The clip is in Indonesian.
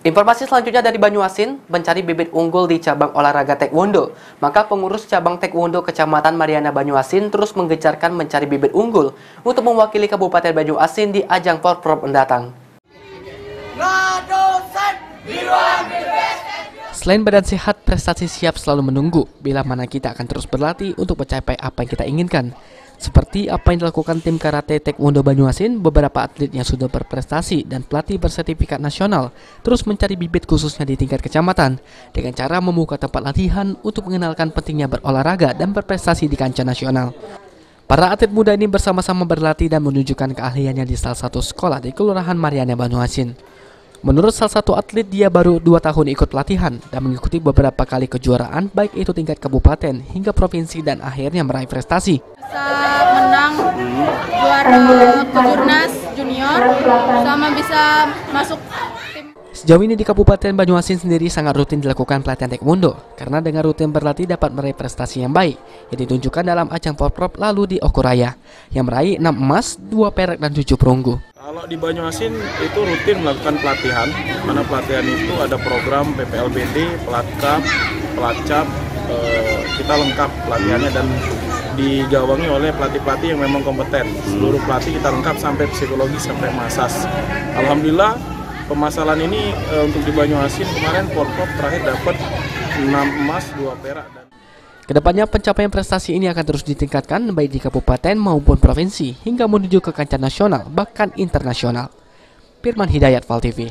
Informasi selanjutnya dari Banyuasin, mencari bibit unggul di cabang olahraga taekwondo. Maka pengurus cabang taekwondo Kecamatan Mariana Banyuasin terus menggencarkan mencari bibit unggul untuk mewakili Kabupaten Banyuasin di ajang Porprov mendatang. Selain badan sehat, prestasi siap selalu menunggu bila mana kita akan terus berlatih untuk mencapai apa yang kita inginkan. Seperti apa yang dilakukan tim karate taekwondo Banyuasin, beberapa atlet yang sudah berprestasi dan pelatih bersertifikat nasional terus mencari bibit khususnya di tingkat kecamatan dengan cara membuka tempat latihan untuk mengenalkan pentingnya berolahraga dan berprestasi di kancah nasional. Para atlet muda ini bersama-sama berlatih dan menunjukkan keahliannya di salah satu sekolah di Kelurahan Mariana Banyuasin. Menurut salah satu atlet, dia baru 2 tahun ikut pelatihan dan mengikuti beberapa kali kejuaraan baik itu tingkat kabupaten hingga provinsi dan akhirnya meraih prestasi. Bisa menang juara kejurnas junior sama bisa masuk tim. Sejauh ini di Kabupaten Banyuasin sendiri sangat rutin dilakukan pelatihan taekwondo karena dengan rutin berlatih dapat meraih prestasi yang baik yang ditunjukkan dalam ajang Porprov lalu di Okuraya yang meraih 6 emas, 2 perak dan 7 perunggu. Kalau di Banyuasin itu rutin melakukan pelatihan, mana pelatihan itu ada program PPLBD, Pelatkap, Pelacap, kita lengkap pelatihannya dan digawangi oleh pelatih-pelatih yang memang kompeten. Seluruh pelatih kita lengkap sampai psikologi sampai masas. Alhamdulillah pemasalan ini untuk di Banyuasin kemarin Porprov terakhir dapat 6 emas, 2 perak. Kedepannya pencapaian prestasi ini akan terus ditingkatkan baik di kabupaten maupun provinsi hingga menuju ke kancah nasional bahkan internasional. Firman Hidayat, Val TV.